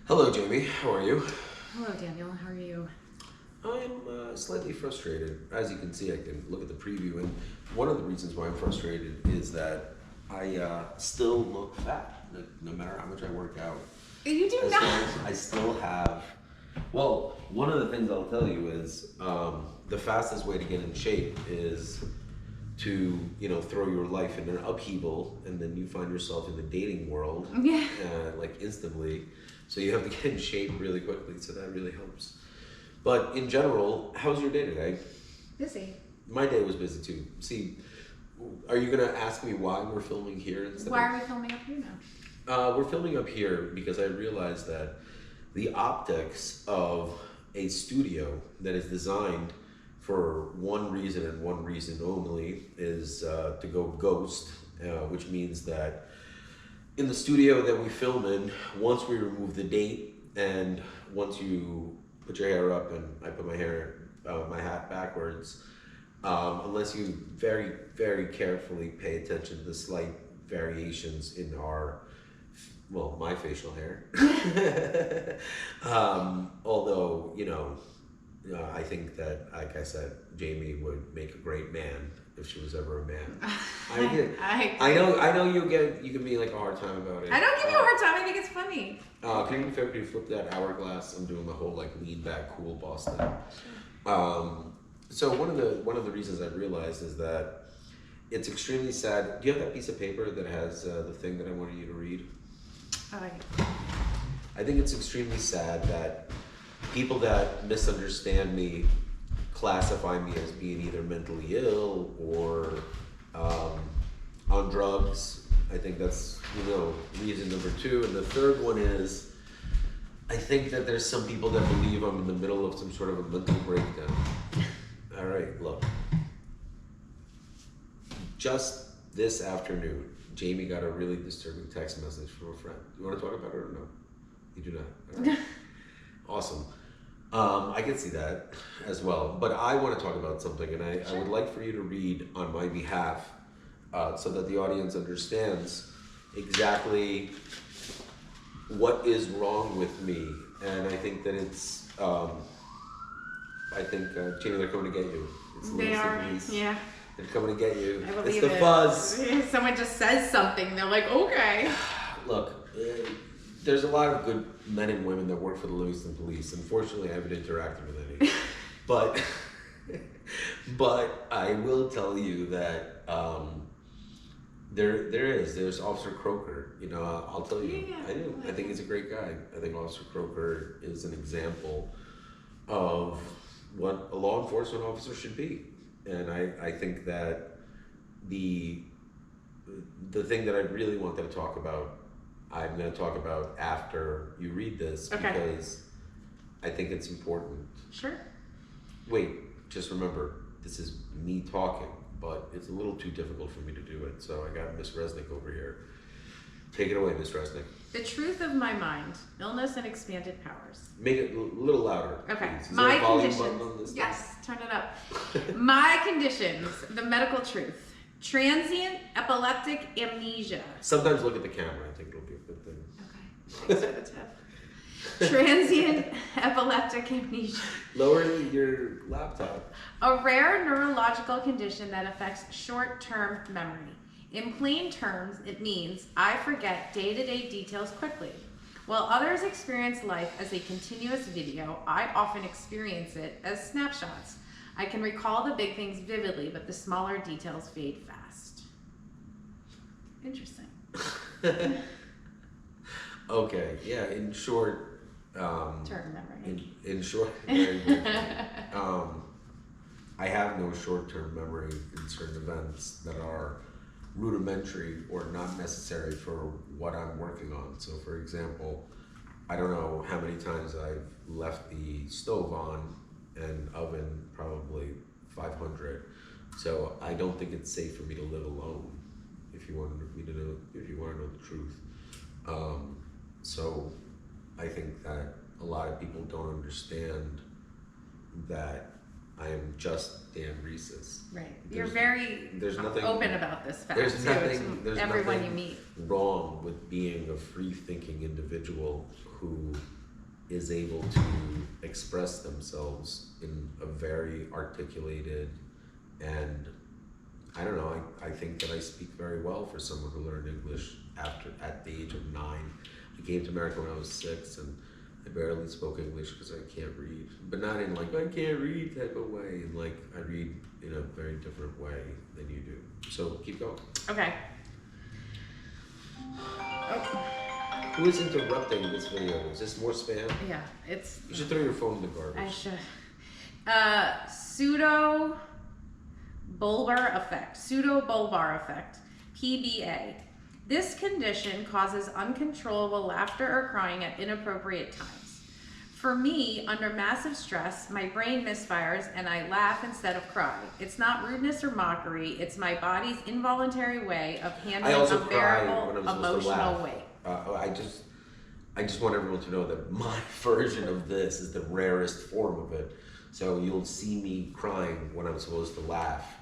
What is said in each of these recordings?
Hello, Jamie. How are you? Hello, Daniel. How are you? I'm slightly frustrated. As you can see, I can look at the preview, and one of the reasons why I'm frustrated is that I still look fat. Like, no matter how much I work out, You do as not. long as I still have. Well, one of the things I'll tell you is the fastest way to get in shape is to throw your life in an upheaval, and then you find yourself in the dating world, Yeah. like instantly. So you have to get in shape really quickly. So that really helps. But in general, how's your day today? Busy. My day was busy too. See, are you gonna ask me why we're filming here instead? Why are we filming up here now? We're filming up here because I realized that the optics of a studio that is designed for one reason and one reason only is to go ghost, which means that in the studio that we film in, once we remove the date and once you put your hair up and I put my hat backwards, unless you very, very carefully pay attention to the slight variations in my facial hair. Although, I think that, like I said, Jamie would make a great man if she was ever a man. I know you can be like a hard time about it. I don't give you a hard time. I think it's funny. Can you flip that hourglass? I'm doing the whole like lean back cool boss thing. So one of the reasons I realized is that it's extremely sad. Do you have that piece of paper that has the thing that I wanted you to read? I think it's extremely sad that people that misunderstand me classify me as being either mentally ill or on drugs. I think that's reason number two. And the third one is I think that there's some people that believe I'm in the middle of some sort of a mental breakdown. All right, look. Just this afternoon, Jamie got a really disturbing text message from a friend. You want to talk about it or no? You do not? All right. Awesome. I can see that as well. But I want to talk about something, and I would like for you to read on my behalf so that the audience understands exactly what is wrong with me. And I think that it's, Jamie, they're coming to get you. It's the They are, police. yeah. They're coming to get you. I believe it's the fuzz. If someone just says something, they're like, okay. Look, there's a lot of good men and women that work for the Livingston Police. Unfortunately, I haven't interacted with any. But I will tell you that there's Officer Croker. I'll tell you. Yeah, I do. I think he's a great guy. I think Officer Croker is an example of what a law enforcement officer should be. And I think that the thing that I really wanted to talk about, I'm going to talk about after you read this, because I think it's important. Sure. Wait, just remember, this is me talking, but it's a little too difficult for me to do it. So I got Miss Resnick over here. Take it away, Miss Resnick. The truth of my mind, illness and expanded powers. Make it a little louder. Okay. Please. Is My there a volume conditions. button on this Yes, turn it up. My conditions, the medical truth. Transient epileptic amnesia. Sometimes look at the camera. I think it'll be a good thing. Okay. Thanks for the tip. Transient epileptic amnesia. Lower your laptop. A rare neurological condition that affects short-term memory. In plain terms, it means I forget day-to-day details quickly. While others experience life as a continuous video, I often experience it as snapshots. I can recall the big things vividly, but the smaller details fade fast. Interesting. Okay, yeah, in short, Term memory. in short, I have no short-term memory in certain events that are rudimentary or not necessary for what I'm working on. So for example, I don't know how many times I've left the stove on and oven, probably 500. So I don't think it's safe for me to live alone, if you want to know the truth. So I think that a lot of people don't understand that I am just Dan Reeses. Right. You're very there's nothing open about this fact. There's nothing. There's everyone you meet. Wrong with being a free-thinking individual who is able to express themselves in a very articulated and I don't know. I think that I speak very well for someone who learned English at the age of 9. I came to America when I was 6, and I barely spoke English because I can't read, but not in like I can't read type of way. And like I read in a very different way than you do. So keep going. Okay. Oh. Who is interrupting this video? Is this more spam? Yeah, it's. You should throw your phone in the garbage. I should. Pseudo bulbar effect, PBA. This condition causes uncontrollable laughter or crying at inappropriate times. For me, under massive stress, my brain misfires and I laugh instead of cry. It's not rudeness or mockery, it's my body's involuntary way of handling unbearable emotional weight. I just want everyone to know that my version of this is the rarest form of it. So you'll see me crying when I'm supposed to laugh.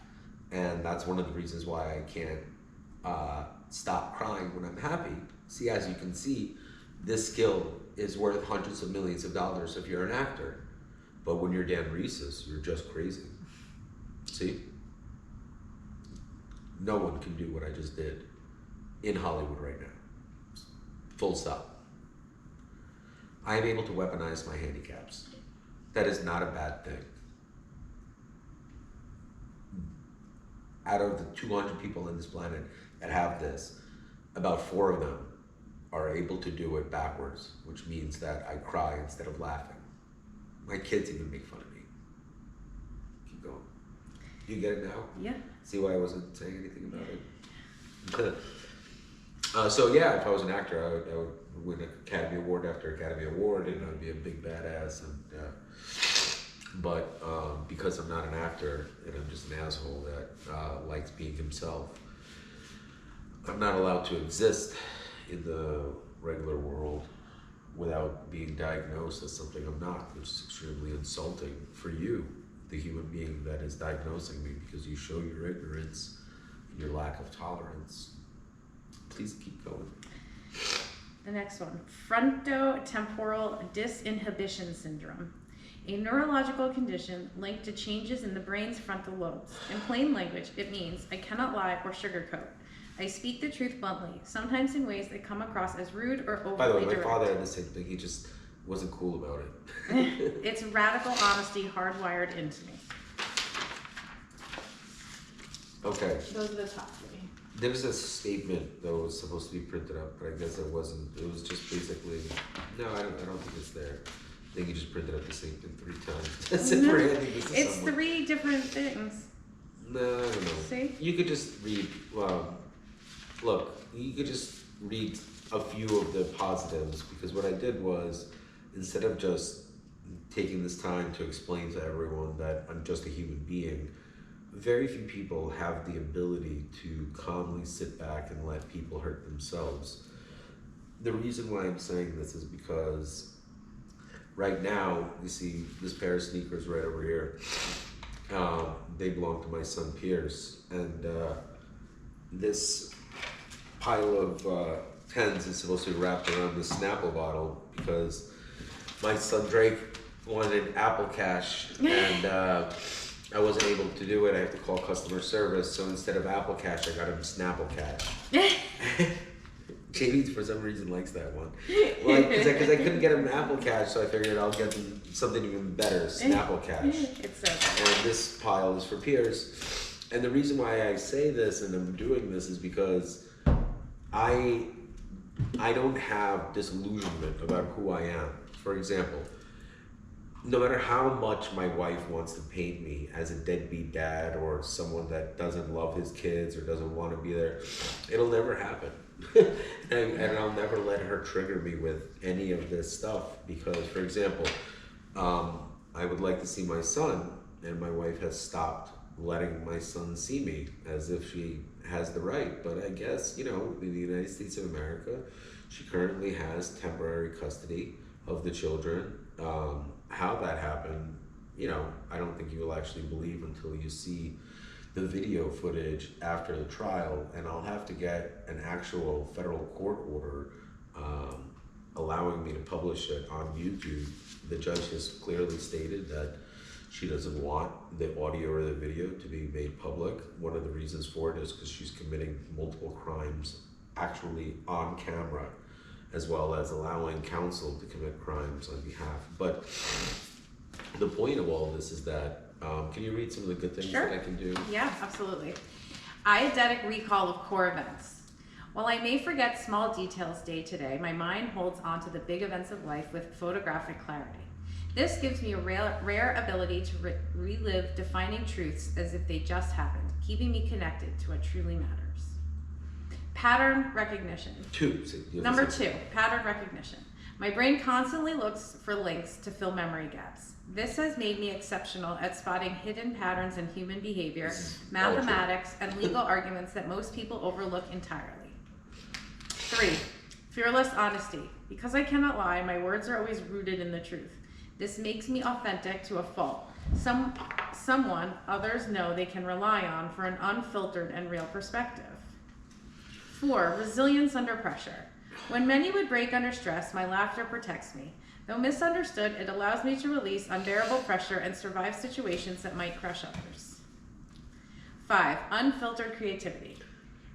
And that's one of the reasons why I can't stop crying when I'm happy. See, as you can see, this skill is worth hundreds of millions of dollars if you're an actor. But when you're Dan Reeses, you're just crazy. See? No one can do what I just did in Hollywood right now. Full stop. I am able to weaponize my handicaps. That is not a bad thing. Out of the 200 people on this planet that have this, about 4 of them are able to do it backwards, which means that I cry instead of laughing. My kids even make fun of me. Keep going. You get it now? Yeah. See why I wasn't saying anything about it? So yeah, if I was an actor, I would win Academy Award after Academy Award, and I'd be a big badass. And but because I'm not an actor and I'm just an asshole that likes being himself, I'm not allowed to exist in the regular world without being diagnosed as something I'm not, which is extremely insulting for you, the human being that is diagnosing me, because you show your ignorance and your lack of tolerance. Please keep going. The next one, frontotemporal disinhibition syndrome, a neurological condition linked to changes in the brain's frontal lobes. In plain language, it means I cannot lie or sugarcoat. I speak the truth bluntly, sometimes in ways that come across as rude or overly direct. By the way, my father had the same thing. He just wasn't cool about it. It's radical honesty hardwired into me. Okay. Those are the top 3. There was a statement that was supposed to be printed up, but I guess it wasn't. It was just basically, no, I don't think it's there. I think you just printed up the same thing 3 times. That's it for handing this to It's someone. 3 different things. No, I don't know. See? You could just read, look, you could just read a few of the positives, because what I did was, instead of just taking this time to explain to everyone that I'm just a human being, very few people have the ability to calmly sit back and let people hurt themselves. The reason why I'm saying this is because right now, you see this pair of sneakers right over here. They belong to my son Pierce, and this pile of pens is supposed to be wrapped around the Snapple bottle because my son Drake wanted Apple Cash, and I wasn't able to do it. I have to call customer service, so instead of Apple Cash, I got him Snapple Cash. JD, for some reason, likes that one. Well, because I couldn't get him Apple Cash, so I figured I'll get him something even better, Snapple Cash. It's so And this pile is for Pierce. And the reason why I say this and I'm doing this is because I don't have disillusionment about who I am. For example, no matter how much my wife wants to paint me as a deadbeat dad or someone that doesn't love his kids or doesn't want to be there, it'll never happen. and I'll never let her trigger me with any of this stuff because, for example, I would like to see my son, and my wife has stopped letting my son see me as if she has the right. But I guess, in the United States of America, she currently has temporary custody of the children. How that happened, I don't think you will actually believe until you see the video footage after the trial, and I'll have to get an actual federal court order allowing me to publish it on YouTube. The judge has clearly stated that she doesn't want the audio or the video to be made public. One of the reasons for it is because she's committing multiple crimes actually on camera, as well as allowing counsel to commit crimes on behalf. But the point of all of this is that, can you read some of the good things Sure. that I can do? Yeah, absolutely. Eidetic recall of core events. While I may forget small details day to day, my mind holds on to the big events of life with photographic clarity. This gives me a rare ability to relive defining truths as if they just happened, keeping me connected to what truly matters. Pattern recognition. Number 2, pattern recognition. My brain constantly looks for links to fill memory gaps. This has made me exceptional at spotting hidden patterns in human behavior, mathematics, and legal arguments that most people overlook entirely. 3, fearless honesty. Because I cannot lie, my words are always rooted in the truth. This makes me authentic to a fault. Someone others know they can rely on for an unfiltered and real perspective. 4, resilience under pressure. When many would break under stress, my laughter protects me. Though misunderstood, it allows me to release unbearable pressure and survive situations that might crush others. 5, unfiltered creativity.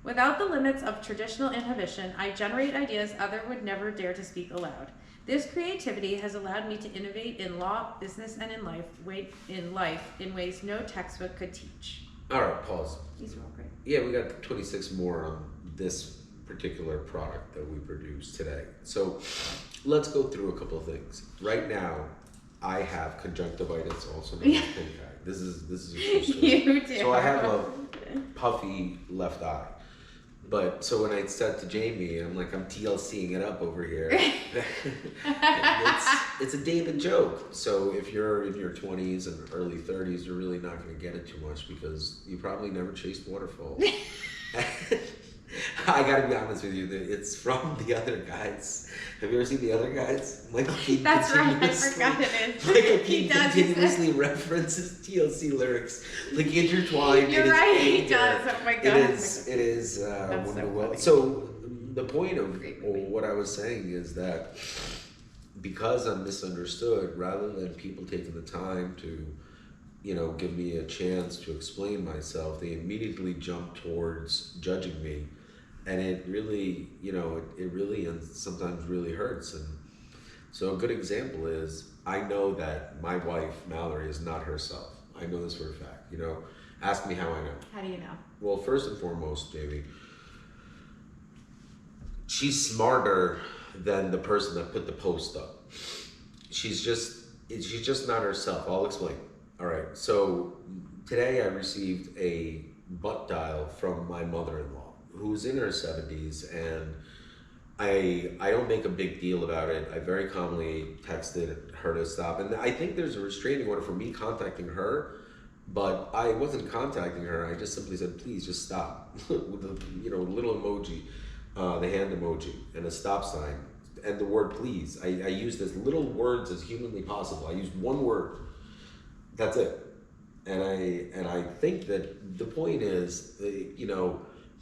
Without the limits of traditional inhibition, I generate ideas others would never dare to speak aloud. This creativity has allowed me to innovate in law, business, and in life in ways no textbook could teach. All right, pause. These are all great. Yeah, we got 26 more on this particular product that we produced today. So let's go through a couple of things. Right now, I have conjunctivitis, also known as pink eye. This is a true story. You do. So I have a puffy left eye. But so when I said to Jamie, I'm like, I'm TLCing it up over here. it's a dated joke. So if you're in your 20s and early 30s, you're really not going to get it too much because you probably never chased waterfalls. I gotta be honest with you, it's from The Other Guys. Have you ever seen The Other Guys? Michael Keaton That's right, I forgot it is. Michael Keaton continuously references TLC lyrics, like intertwined. You're right, he does. Oh my god. It is funny. So the point of what I was saying is that because I'm misunderstood, rather than people taking the time to give me a chance to explain myself, they immediately jump towards judging me. And it really, it really and sometimes really hurts. And so a good example is, I know that my wife, Mallory, is not herself. I know this for a fact. Ask me how I know. How do you know? Well, first and foremost, Jamie, she's smarter than the person that put the post up. She's just not herself. I'll explain. All right, so today I received a butt dial from my mother-in-law, who's in her 70s, and I don't make a big deal about it. I very calmly texted her to stop, and I think there's a restraining order for me contacting her, but I wasn't contacting her. I just simply said, please just stop, with a little emoji, the hand emoji, and a stop sign, and the word please. I used as little words as humanly possible. I used one word. That's it. And I think that the point is,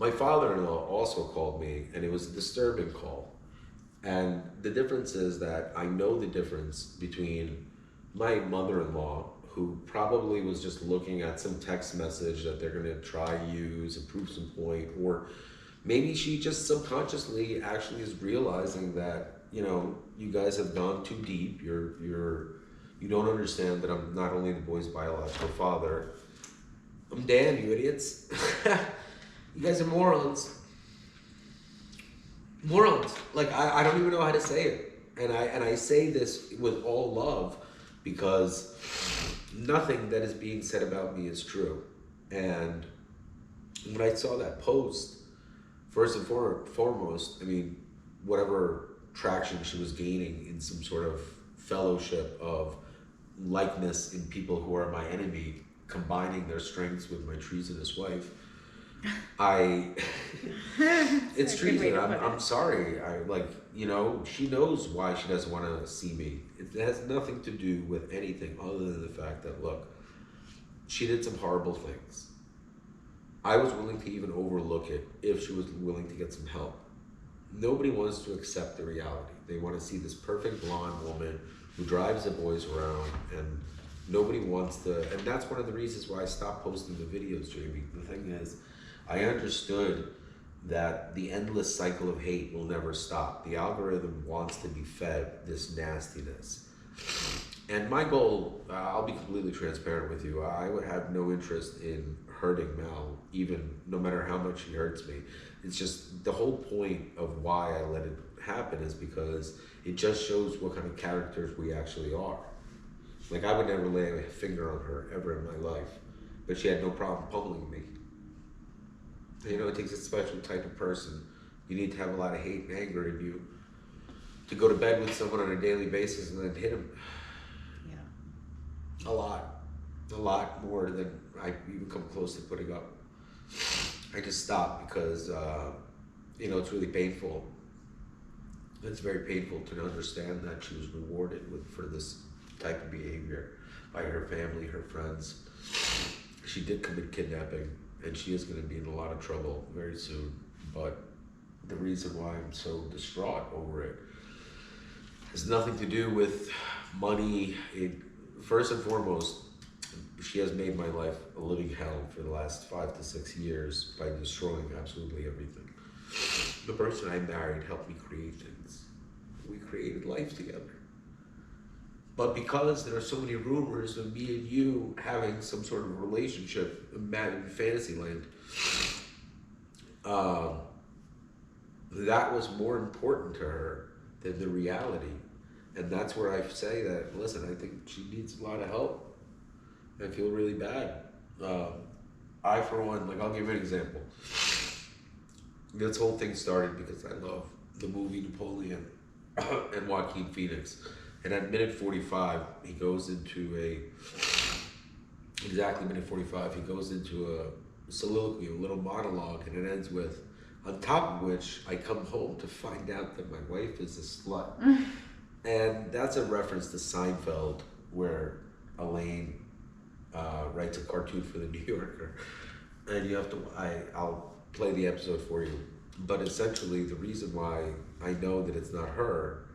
my father-in-law also called me, and it was a disturbing call. And the difference is that I know the difference between my mother-in-law, who probably was just looking at some text message that they're going to try use and prove some point, or maybe she just subconsciously actually is realizing that, you guys have gone too deep. You don't understand that I'm not only the boy's biological father. I'm Dan, you idiots. You guys are morons. Morons. Like, I don't even know how to say it. And I say this with all love because nothing that is being said about me is true. And when I saw that post, first and foremost, whatever traction she was gaining in some sort of fellowship of likeness in people who are my enemy, combining their strengths with my treasonous wife, I, it's That's a good way treason. to put I'm it. sorry. I like, you know, she knows why she doesn't want to see me. It has nothing to do with anything other than the fact that, look, she did some horrible things. I was willing to even overlook it if she was willing to get some help. Nobody wants to accept the reality. They want to see this perfect blonde woman who drives the boys around, and nobody wants to. And that's one of the reasons why I stopped posting the videos, Jamie. The thing is, I understood that the endless cycle of hate will never stop. The algorithm wants to be fed this nastiness. And my goal, I'll be completely transparent with you, I would have no interest in hurting Mel, even no matter how much she hurts me. It's just the whole point of why I let it happen is because it just shows what kind of characters we actually are. Like, I would never lay a finger on her ever in my life, but she had no problem pummeling me. You know, it takes a special type of person. You need to have a lot of hate and anger in you to go to bed with someone on a daily basis and then hit them. Yeah. A lot more than I even come close to putting up. I just stopped because, you know, it's really painful. It's very painful to understand that she was rewarded for this type of behavior by her family, her friends. She did commit kidnapping, and she is going to be in a lot of trouble very soon. But the reason why I'm so distraught over it has nothing to do with money. First and foremost, she has made my life a living hell for the last 5 to 6 years by destroying absolutely everything. The person I married helped me create things. We created life together. But because there are so many rumors of me and you having some sort of relationship in fantasy land, that was more important to her than the reality. And that's where I say that, listen, I think she needs a lot of help. I feel really bad. I, for one, like, I'll give you an example. This whole thing started because I love the movie Napoleon and Joaquin Phoenix. And at minute 45, he goes into exactly minute 45, he goes into a soliloquy, a little monologue, and it ends with, on top of which, I come home to find out that my wife is a slut. And that's a reference to Seinfeld, where Elaine writes a cartoon for the New Yorker. And you have to, I'll play the episode for you. But essentially, the reason why I know that it's not her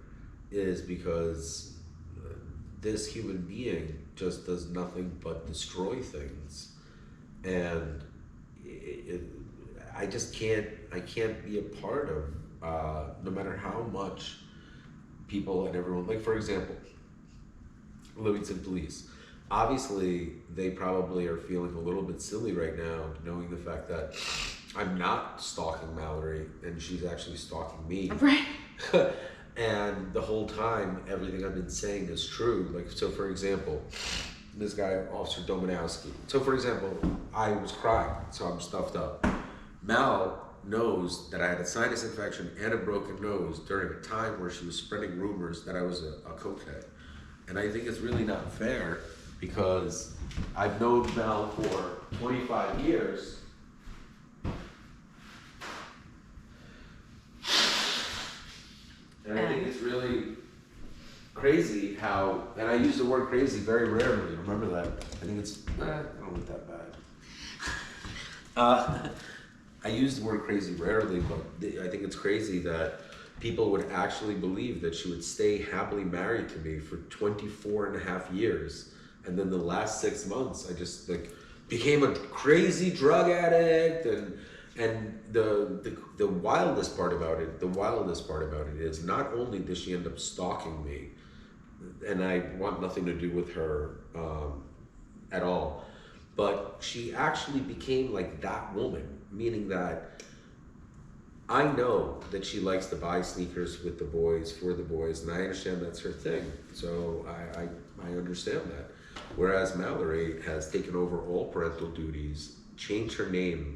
is because this human being just does nothing but destroy things. And I just I can't be a part of, no matter how much people and everyone, like, for example, Livingston Police. Obviously, they probably are feeling a little bit silly right now, knowing the fact that I'm not stalking Mallory and she's actually stalking me. Right. And the whole time, everything I've been saying is true. Like, so for example, this guy, Officer Domanowski. So for example, I was crying, so I'm stuffed up. Mal knows that I had a sinus infection and a broken nose during a time where she was spreading rumors that I was a cokehead. And I think it's really not fair because I've known Mal for 25 years. And I think it's really crazy how, and I use the word crazy very rarely, remember that. I think it's, I don't look that bad. I use the word crazy rarely, but I think it's crazy that people would actually believe that she would stay happily married to me for 24 and a half years. And then the last 6 months, I just like became a crazy drug addict. And the wildest part about it is not only does she end up stalking me, and I want nothing to do with her at all, but she actually became like that woman, meaning that I know that she likes to buy sneakers with the boys, for the boys, and I understand that's her thing. So I understand that. Whereas Mallory has taken over all parental duties, changed her name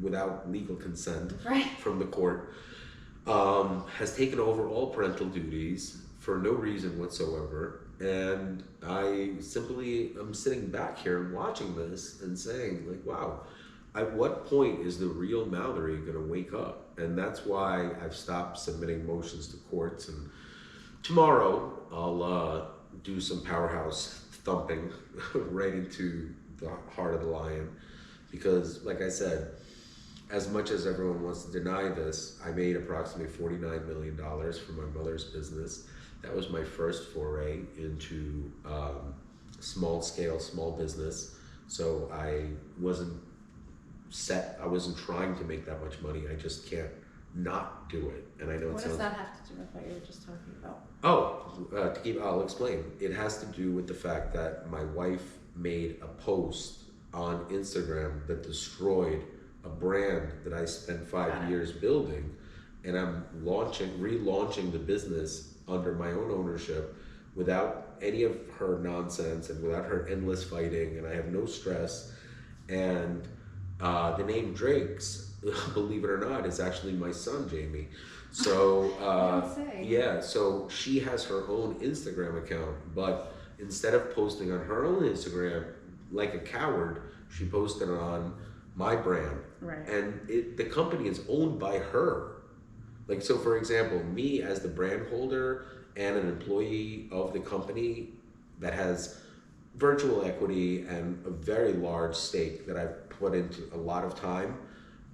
without legal consent from the court, has taken over all parental duties for no reason whatsoever. And I simply am sitting back here and watching this and saying, like, wow, At what point is the real Mallory going to wake up? And that's why I've stopped submitting motions to courts. And tomorrow I'll do some powerhouse thumping right into the heart of the lion. Because, like I said, as much as everyone wants to deny this, I made approximately $49 million from my mother's business. That was my first foray into small scale, small business. So I wasn't I wasn't trying to make that much money. I just can't not do it. And I know What does that have to do with what you were just talking about? I'll explain. It has to do with the fact that my wife made a post on Instagram that destroyed a brand that I spent 5 years building, and I'm relaunching the business under my own ownership without any of her nonsense and without her endless fighting, and I have no stress. And the name Drake's, believe it or not, is actually my son, Jamie. So yeah, so she has her own Instagram account, but instead of posting on her own Instagram like a coward, she posted on my brand. Right. And the company is owned by her. Like, so for example, me as the brand holder and an employee of the company that has virtual equity and a very large stake that I've put into a lot of time,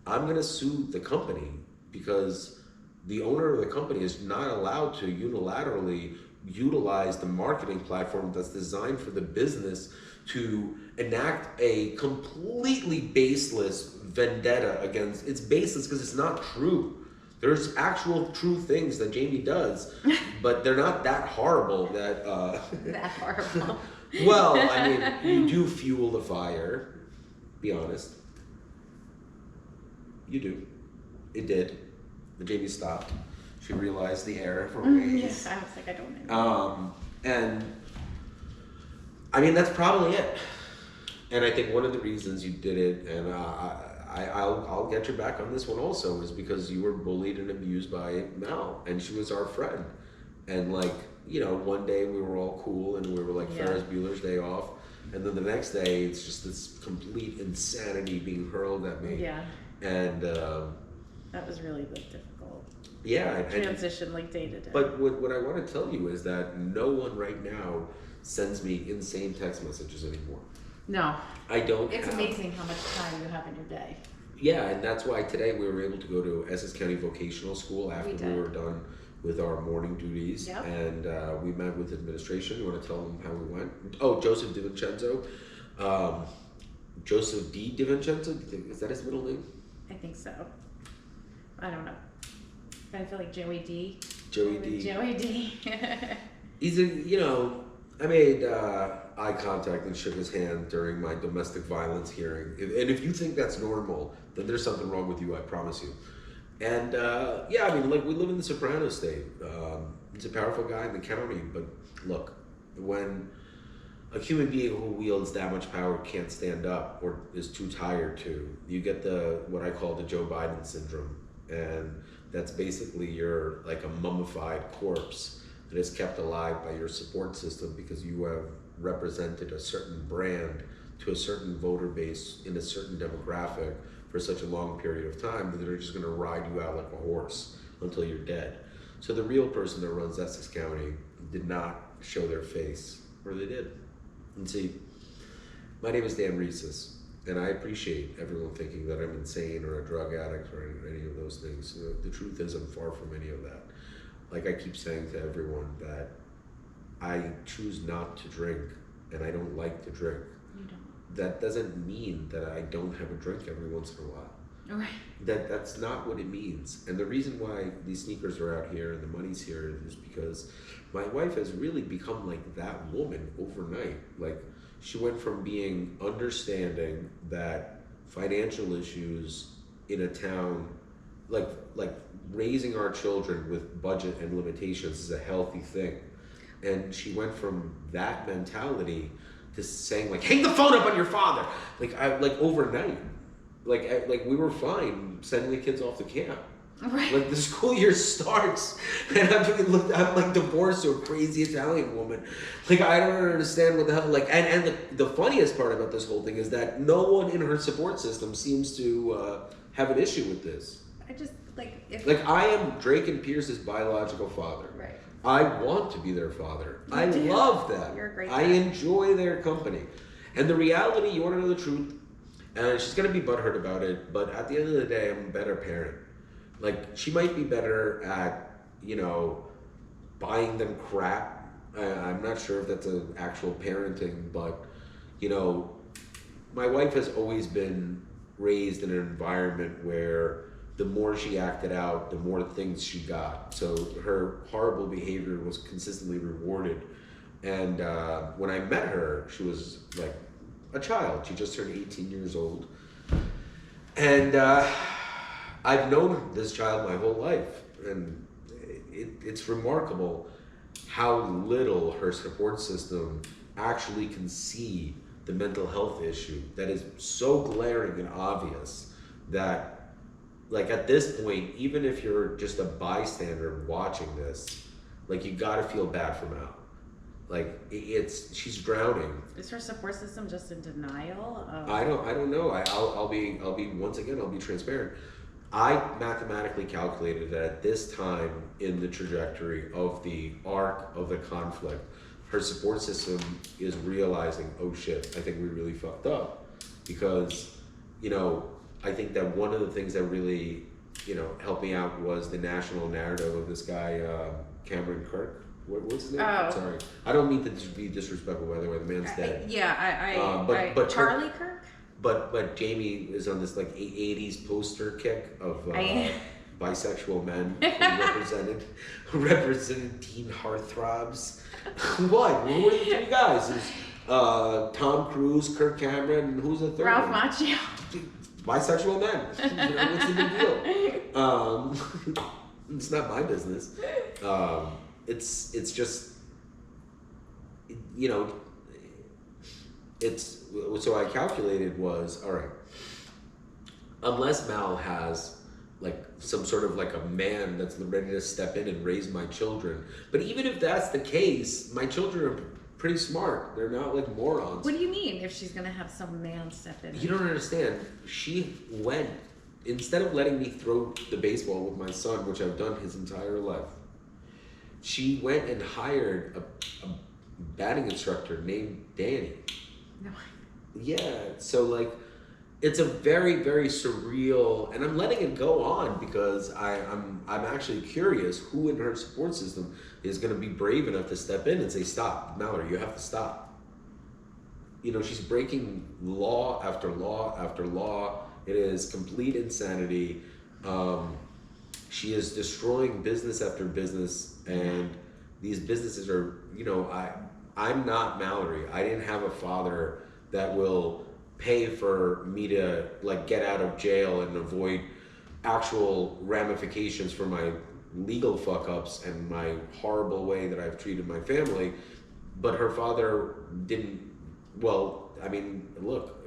I'm going to sue the company because the owner of the company is not allowed to unilaterally utilize the marketing platform that's designed for the business to enact a completely baseless vendetta against. It's baseless because it's not true. There's actual true things that Jamie does, but they're not that horrible that that horrible. Well, I mean, you do fuel the fire. Be honest. You do. It did. But Jamie stopped. She realized the error of her ways. Yes, I was like, I don't know. And I mean, that's probably it. And I think one of the reasons you did it, and I'll get your back on this one also, is because you were bullied and abused by Mal, and she was our friend. And like, you know, one day we were all cool and we were like Ferris Bueller's Day Off, and then the next day it's just this complete insanity being hurled at me. Yeah. And that was really difficult. Yeah. Transition like day to day. But what I want to tell you is that no one right now sends me insane text messages anymore. No. I don't. It's amazing how much time you have in your day. Yeah, and that's why today we were able to go to Essex County Vocational School after we were done with our morning duties. Yep. And we met with administration. You want to tell them how we went? Oh, Joseph DiVincenzo. Joseph D. DiVincenzo? Is that his middle name? I think so. I don't know. I feel like Joey D. Joey D. Joey D. He's I made eye contact and shook his hand during my domestic violence hearing. And if you think that's normal, then there's something wrong with you, I promise you. And yeah, I mean, like, we live in the Soprano state. He's a powerful guy in the county, but look, when a human being who wields that much power can't stand up or is too tired to, you get what I call the Joe Biden syndrome. And that's basically you're like a mummified corpse that is kept alive by your support system because you have represented a certain brand to a certain voter base in a certain demographic for such a long period of time that they're just going to ride you out like a horse until you're dead. So the real person that runs Essex County did not show their face, or they did. And see, my name is Dan Rhesus, and I appreciate everyone thinking that I'm insane or a drug addict or any of those things. The truth is I'm far from any of that. Like I keep saying to everyone that I choose not to drink and I don't like to drink. You don't. That doesn't mean that I don't have a drink every once in a while. Right. That's not what it means. And the reason why these sneakers are out here and the money's here is because my wife has really become like that woman overnight. Like she went from being understanding that financial issues in a town, like raising our children with budget and limitations is a healthy thing. And she went from that mentality to saying like, hang the phone up on your father. Like overnight. Like we were fine sending the kids off to camp. Right. Like the school year starts, and I'm like divorced to a crazy Italian woman. Like I don't understand what the hell. Like and the funniest part about this whole thing is that no one in her support system seems to have an issue with this. I just if Like I am Drake and Pierce's biological father. right. I want to be their father. You I do. love them. You're a great I dad. enjoy their company. And the reality, you want to know the truth, and she's gonna be butthurt about it, but at the end of the day, I'm a better parent. Like she might be better at, buying them crap. I'm not sure if that's an actual parenting, but my wife has always been raised in an environment where the more she acted out, the more things she got. So her horrible behavior was consistently rewarded. And when I met her, she was like a child. She just turned 18 years old. And I've known this child my whole life. And it's remarkable how little her support system actually can see the mental health issue that is so glaring and obvious that, like, at this point, even if you're just a bystander watching this, like, you gotta feel bad for Mal. Like, she's drowning. Is her support system just in denial? I don't know. I'll be once again, I'll be transparent. I mathematically calculated that at this time in the trajectory of the arc of the conflict, her support system is realizing, oh shit, I think we really fucked up. Because, I think that one of the things that really, helped me out was the national narrative of this guy, Cameron Kirk. What's his name? Oh. Sorry. I don't mean to be disrespectful, by the way, the man's dead. But Charlie Kirk? But Jamie is on this like 80s poster kick of bisexual men who represented teen heartthrobs. What? Who are the three guys? There's Tom Cruise, Kirk Cameron, and who's the third Ralph one? Macchio. Bisexual men. What's the big deal? It's not my business. It's just, it's, so I calculated was, all right, unless Mal has like some sort of like a man that's ready to step in and raise my children, but even if that's the case, my children are pretty smart. They're not like morons. What do you mean if she's gonna have some man step in? You don't understand. She went, instead of letting me throw the baseball with my son, which I've done his entire life, she went and hired a batting instructor named Danny. No. Yeah, so like, it's a very, very surreal, and I'm letting it go on because I'm actually curious who in her support system is going to be brave enough to step in and say, stop, Mallory, you have to stop. She's breaking law after law after law. It is complete insanity. She is destroying business after business, and these businesses are, I'm not Mallory. I didn't have a father that will pay for me to like get out of jail and avoid actual ramifications for my legal fuck ups and my horrible way that I've treated my family. But her father didn't. Well, I mean, look,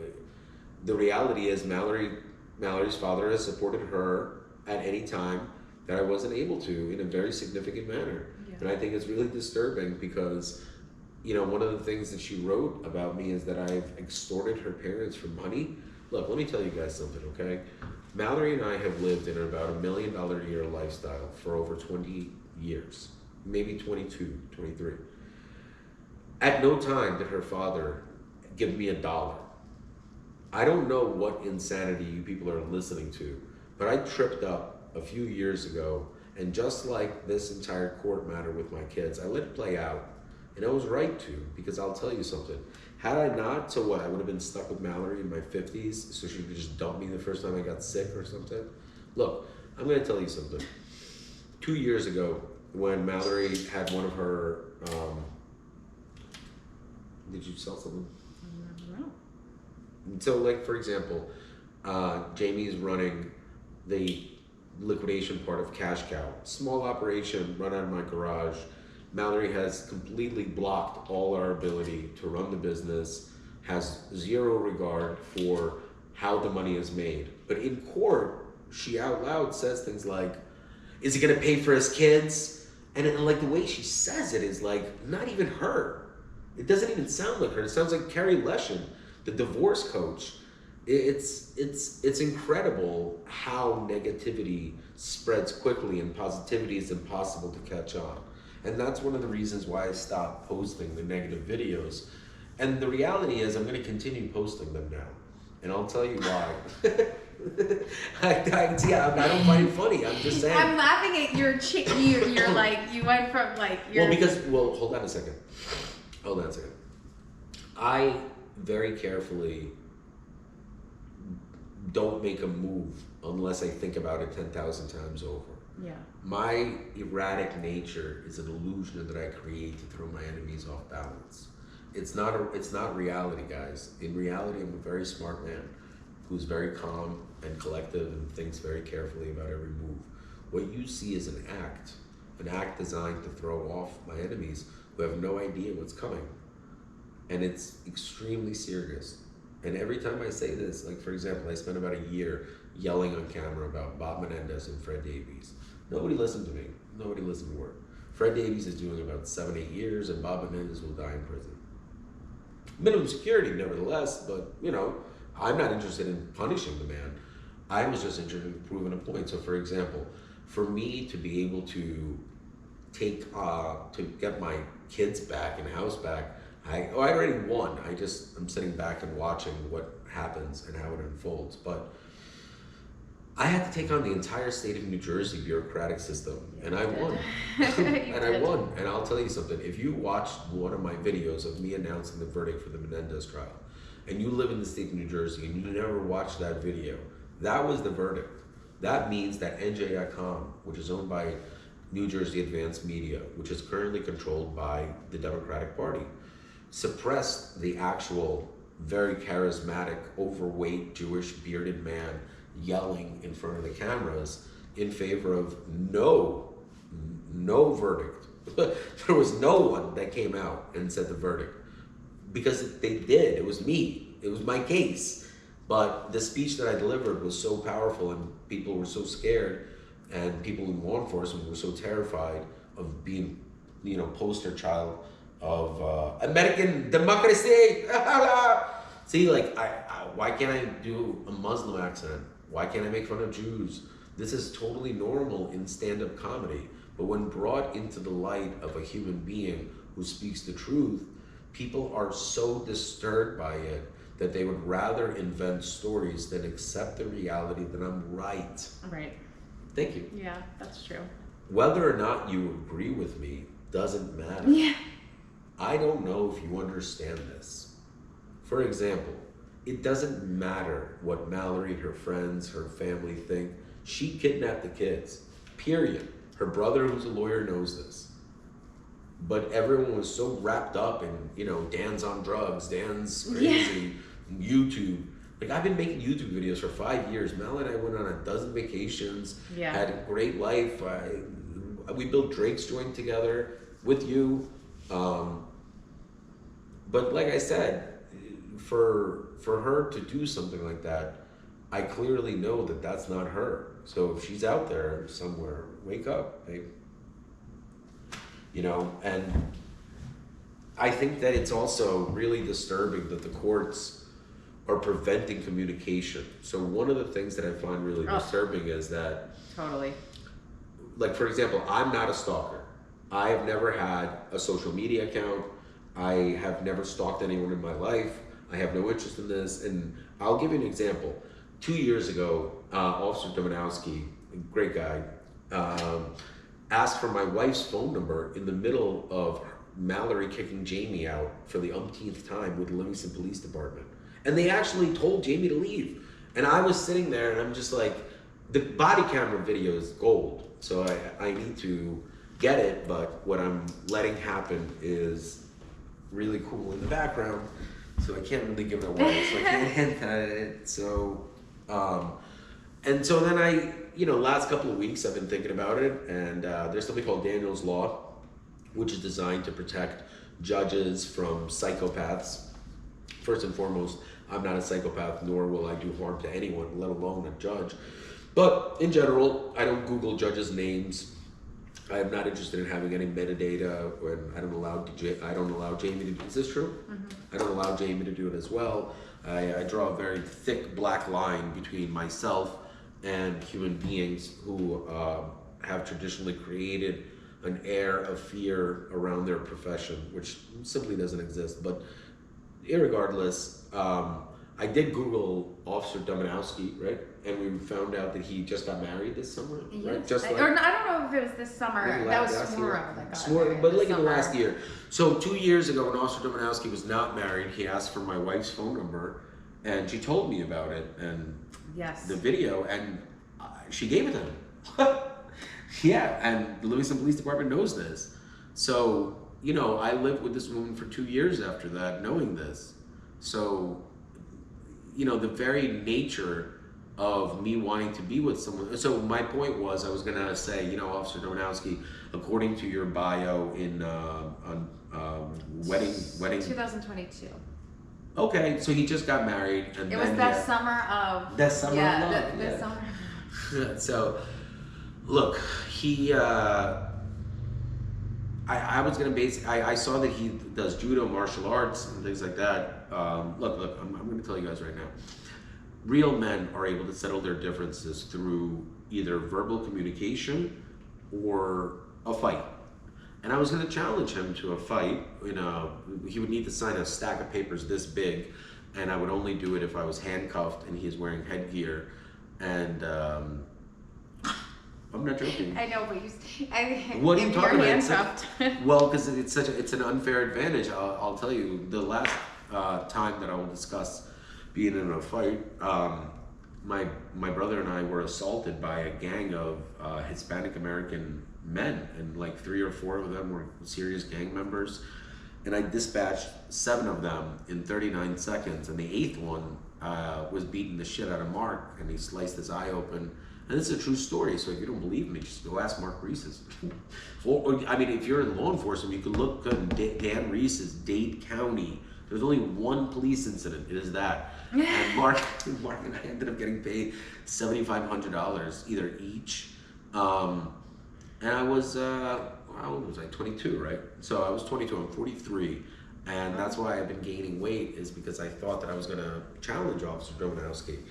the reality is Mallory's father has supported her at any time that I wasn't able to in a very significant manner. Yeah. And I think it's really disturbing because, one of the things that she wrote about me is that I've extorted her parents for money. Look, let me tell you guys something, okay? Mallory and I have lived in about $1 million a year lifestyle for over 20 years, maybe 22, 23. At no time did her father give me $1. I don't know what insanity you people are listening to, but I tripped up a few years ago, and just like this entire court matter with my kids, I let it play out. And I was right to, because I'll tell you something. Had I not, so what? I would have been stuck with Mallory in my 50s, so she could just dump me the first time I got sick or something. Look, I'm going to tell you something. 2 years ago, when Mallory had one of her, did you sell something? No. So, like, for example, Jamie's running the liquidation part of Cash Cow. Small operation, run out of my garage. Mallory has completely blocked all our ability to run the business, has zero regard for how the money is made. But in court, she out loud says things like, is he gonna pay for his kids? And like the way she says it is like not even her. It doesn't even sound like her. It sounds like Carrie Leshin, the divorce coach. It's incredible how negativity spreads quickly and positivity is impossible to catch on. And that's one of the reasons why I stopped posting the negative videos. And the reality is I'm going to continue posting them now. And I'll tell you why. I don't find it funny. I'm just saying. I'm laughing at your you're like, you went from like your... Hold on a second. I very carefully don't make a move unless I think about it 10,000 times over. Yeah. My erratic nature is an illusion that I create to throw my enemies off balance. It's not reality, guys. In reality, I'm a very smart man who's very calm and collective and thinks very carefully about every move. What you see is an act designed to throw off my enemies who have no idea what's coming. And it's extremely serious. And every time I say this, like for example, I spent about a year yelling on camera about Bob Menendez and Fred Davies. Nobody listened to me. Nobody listened to word. Fred Davies is doing about 7-8 years, and Bob Menendez will die in prison. Minimum security, nevertheless, but I'm not interested in punishing the man. I was just interested in proving a point. So for example, for me to be able to to get my kids back and house back, I already won. I'm sitting back and watching what happens and how it unfolds. But I had to take on the entire state of New Jersey bureaucratic system, and I won. I won. And I'll tell you something. If you watched one of my videos of me announcing the verdict for the Menendez trial, and you live in the state of New Jersey and you never watched that video, that was the verdict. That means that NJ.com, which is owned by New Jersey Advanced Media, which is currently controlled by the Democratic Party, suppressed the actual very charismatic, overweight, Jewish bearded man yelling in front of the cameras in favor of no verdict. There was no one that came out and said the verdict, because they did. It was me. It was my case. But the speech that I delivered was so powerful, and people were so scared, and people in law enforcement were so terrified of being, poster child of American democracy. See, like, why can't I do a Muslim accent? Why can't I make fun of Jews? This is totally normal in stand-up comedy. But when brought into the light of a human being who speaks the truth, people are so disturbed by it that they would rather invent stories than accept the reality that I'm right. Right. Thank you. Yeah, that's true. Whether or not you agree with me doesn't matter. Yeah. I don't know if you understand this. For example, it doesn't matter what Mallory, her friends, her family think. She kidnapped the kids, period. Her brother, who's a lawyer, knows this. But everyone was so wrapped up in, Dan's on drugs, Dan's crazy, YouTube. Like, I've been making YouTube videos for 5 years. Mal and I went on a dozen vacations, had a great life. We built Drake's joint together with you. But like I said, for her to do something like that, I clearly know that that's not her. So if she's out there somewhere, wake up, babe. And I think that it's also really disturbing that the courts are preventing communication. So one of the things that I find really disturbing is that, totally, like, for example, I'm not a stalker. I have never had a social media account. I have never stalked anyone in my life. I have no interest in this. And I'll give you an example. 2 years ago, Officer Domanowski, a great guy, asked for my wife's phone number in the middle of Mallory kicking Jamie out for the umpteenth time with the Livingston Police Department. And they actually told Jamie to leave. And I was sitting there and I'm just like, the body camera video is gold. So I need to get it, but what I'm letting happen is really cool in the background. So I can't really give it away. So I can't hint at it. So, and so then last couple of weeks I've been thinking about it, and there's something called Daniel's Law, which is designed to protect judges from psychopaths. First and foremost, I'm not a psychopath, nor will I do harm to anyone, let alone a judge. But in general, I don't Google judges' names. I am not interested in having any metadata, and I don't allow Jamie to do. Is this true? I don't allow Jamie to do it as well. I draw a very thick black line between myself and human beings who have traditionally created an air of fear around their profession, which simply doesn't exist. But irregardless, I did Google Officer Dominowski, right? And we found out that he just got married this summer, right? Just I don't know if it was this summer. That was Smurro that got married. But like in the last year. So 2 years ago, when Officer Dominowski was not married, he asked for my wife's phone number, and she told me about it and the video, and she gave it to him. Yeah, and the Livingston Police Department knows this. So, you know, I lived with this woman for 2 years after that, knowing this. So, you know, the very nature of me wanting to be with someone. So my point was, I was gonna say, you know, Officer Dominowski, according to your bio in wedding. 2022. Okay, so he just got married, and it was that summer of. That summer of love. That summer. So, look, he. I was gonna I saw that he does judo, martial arts, and things like that. Look, I'm gonna tell you guys right now. Real men are able to settle their differences through either verbal communication or a fight. And I was gonna challenge him to a fight. You know, he would need to sign a stack of papers this big, and I would only do it if I was handcuffed and he is wearing headgear. And I'm not joking. I know, but what are you talking about? Well, because it's an unfair advantage. I'll tell you, the last time that I will discuss being in a fight, my brother and I were assaulted by a gang of Hispanic American men, and like 3 or 4 of them were serious gang members, and I dispatched 7 of them in 39 seconds, and the 8th one was beating the shit out of Mark, and he sliced his eye open. And this is a true story, so if you don't believe me, just go ask Mark Reese's. Or, I mean, if you're in law enforcement, you can look at Dan Reese's, Dade County. There's only 1 police incident, it is that. And Mark and I ended up getting paid $7,500 either each. And I was, how old was I? 22, right? So I was 22, I'm 43. And that's why I've been gaining weight, is because I thought that I was gonna challenge Officer Dominowski.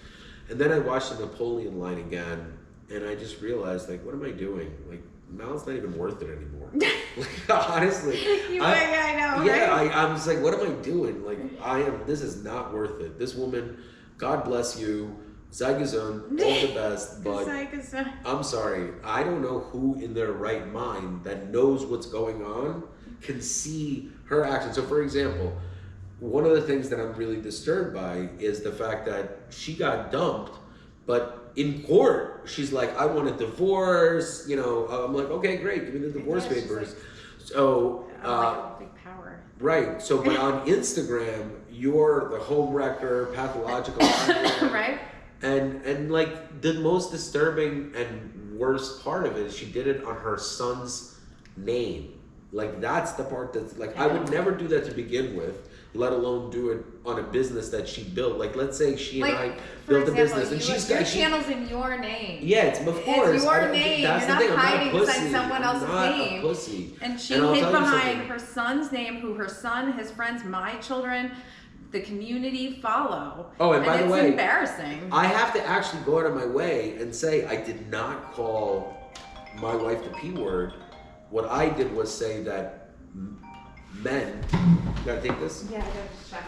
And then I watched the Napoleon line again, and I just realized, like, what am I doing? Like, now it's not even worth it anymore. Like, honestly. I know, yeah, right? I'm just like, what am I doing? Like, this is not worth it. This woman, God bless you, Zygazone, all the best, but I'm sorry, I don't know who in their right mind that knows what's going on can see her actions. So for example, one of the things that I'm really disturbed by is the fact that she got dumped, but in court, she's like, I want a divorce, you know. I'm like, okay, great, give me the divorce papers. Like, so, big power. Right, so, but on Instagram, you're the home wrecker, pathological, right? And like, the most disturbing and worst part of it is she did it on her son's name. Like, that's the part that's like, I would never do that to begin with, let alone do it on a business that she built. Like, let's say she and I built a business, and your channel's in your name. Yeah, it's of course. It's your name. That's You're the thing. not hiding behind someone I'm else's not name. A pussy. And she hid behind her son's name, who her son, his friends, my children, the community follow. Oh, and by the way, it's embarrassing. I have to actually go out of my way and say I did not call my wife the P word. What I did was say that men. You gotta take this? Yeah, I gotta just check.